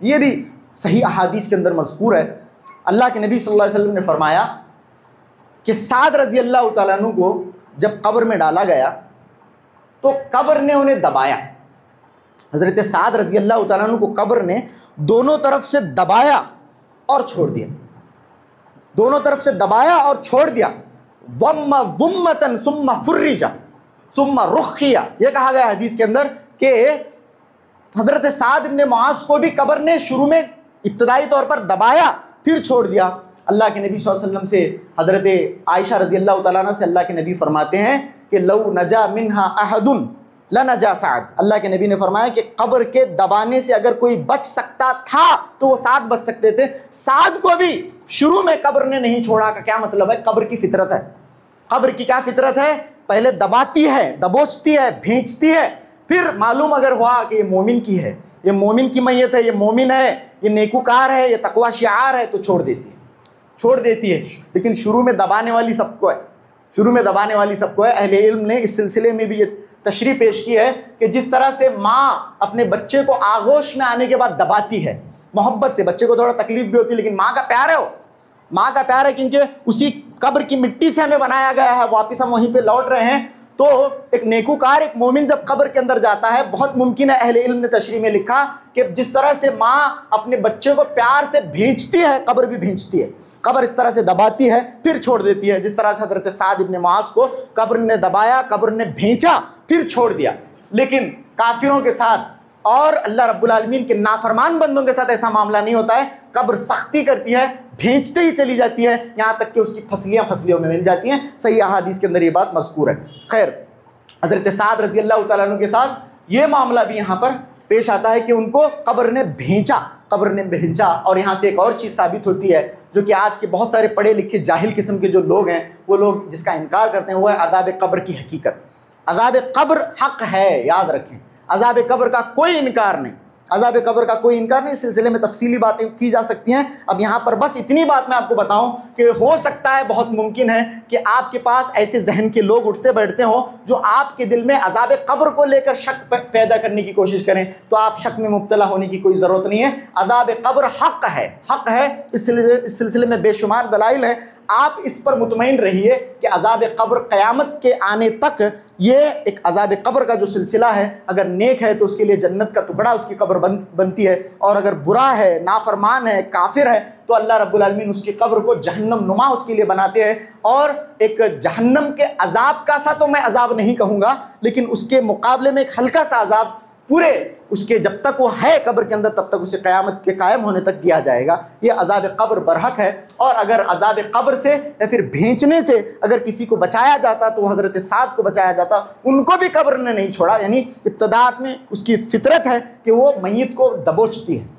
ये भी सही अहादीस के अंदर मज़कूर है। अल्लाह के नबी सल्लल्लाहु अलैहि वसल्लम ने फरमाया कि साद रज़ी अल्लाह तआला अन्हु को जब कब्र में डाला गया तो कब्र ने उन्हें दबाया। हज़रत साद रज़ी अल्लाह तआला अन्हु को कब्र ने दोनों तरफ से दबाया और छोड़ दिया, दोनों तरफ से दबाया और छोड़ दिया। वम्मा गुम्मतन सुम्मा फुर्रिजा सुम्मा रुखिया, यह कहा गया हदीस के अंदर कि हज़रत साद इब्न मुआज़ को भी कब्र ने शुरू में इब्तदाई तौर पर दबाया फिर छोड़ दिया। अल्लाह के नबी सल्लल्लाहु अलैहि वसल्लम से हज़रत आयशा रज़ी अल्लाह तआला अन्हा से अल्लाह के नबी फरमाते हैं कि लौ नजा मिन्हा अहदुन लनजा साद। अल्लाह के नबी ने फरमाया कि कब्र के दबाने से अगर कोई बच सकता था तो वो साद बच सकते थे। साद को भी शुरू में कब्र ने नहीं छोड़ा का क्या मतलब है? कब्र की फितरत है। कब्र की क्या फितरत है? पहले दबाती है, दबोचती है, भेजती है, फिर मालूम अगर हुआ कि ये मोमिन की है, ये मोमिन की मैयत है, ये मोमिन है, ये नेकूकार है, ये तकवा शिआर है, तो छोड़ देती है, छोड़ देती है। लेकिन शुरू में दबाने वाली सबको है, शुरू में दबाने वाली सबको है। अहले इल्म ने इस सिलसिले में भी ये तशरीह पेश की है कि जिस तरह से माँ अपने बच्चे को आगोश में आने के बाद दबाती है मोहब्बत से, बच्चे को थोड़ा तकलीफ भी होती है लेकिन माँ का प्यार है, वो माँ का प्यार है, क्योंकि उसी कब्र की मिट्टी से हमें बनाया गया है, वापस हम वहीं पे लौट रहे हैं। तो एक नेकूकार, एक मोमिन जब कब्र के अंदर जाता है, बहुत मुमकिन है, अहले इल्म ने तशरीह में लिखा कि जिस तरह से माँ अपने बच्चे को प्यार से भेजती है, कब्र भी भेजती है। कब्र इस तरह से दबाती है फिर छोड़ देती है, जिस तरह से हज़रत साद इब्न मुआज़ को कब्र ने दबाया, कब्र ने भेजा फिर छोड़ दिया। लेकिन काफिरों के साथ और अल्लाह रब्बुल आलमीन के नाफरमान बंदों के साथ ऐसा मामला नहीं होता है। कब्र सख्ती करती है, भेजते ही चली जाती है, यहाँ तक कि उसकी फसलियों में मिल जाती हैं। सही अहादीस के अंदर ये बात मज़कूर है। खैर, हज़रत साद रज़ी अल्लाह तआला अन्हु के साथ ये मामला भी यहाँ पर पेश आता है कि उनको कब्र ने भेजा, कब्र ने भेजा। और यहाँ से एक और चीज़ साबित होती है जो कि आज के बहुत सारे पढ़े लिखे जाहिल किस्म के जो लोग हैं, वो लोग जिसका इनकार करते हैं, वो है अज़ाब कब्र की हकीकत। अज़ाब कब्र हक़ है, याद रखें, अज़ाब कब्र का कोई इनकार नहीं, अज़ाब कब्र का कोई इनकार नहीं। इस सिलसिले में तफसीली बातें की जा सकती हैं। अब यहाँ पर बस इतनी बात मैं आपको बताऊं कि हो सकता है, बहुत मुमकिन है कि आपके पास ऐसे जहन के लोग उठते बैठते हों जो आपके दिल में अज़ाब कब्र को लेकर शक पैदा करने की कोशिश करें, तो आप शक में मुब्तला होने की कोई ज़रूरत नहीं है। अज़ाब कब्र हक़ है, हक़ है। इस सिलसिले में बेशुमार दलाइल हैं। आप इस पर मुतमईन रहिए कि अज़ाब कब्र क़यामत के आने तक ये एक अज़ाब कब्र का जो सिलसिला है, अगर नेक है तो उसके लिए जन्नत का टुकड़ा उसकी कब्र बनती है, और अगर बुरा है, नाफरमान है, काफिर है, तो अल्लाह रब्बुल आलमीन उसकी कब्र को जहन्नम नुमा उसके लिए बनाते हैं। और एक जहन्नम के अज़ाब का सा तो मैं अज़ाब नहीं कहूँगा, लेकिन उसके मुकाबले में एक हल्का सा अज़ाब पूरे उसके जब तक वो है कब्र के अंदर तब तक उसे क़यामत के कायम होने तक दिया जाएगा। ये अज़ाब कब्र बरहक है। और अगर अज़ाब कब्र से या फिर भेजने से अगर किसी को बचाया जाता तो हज़रत साद को बचाया जाता, उनको भी कब्र ने नहीं छोड़ा। यानी इब्तिदात में उसकी फितरत है कि वो मय्यत को दबोचती है।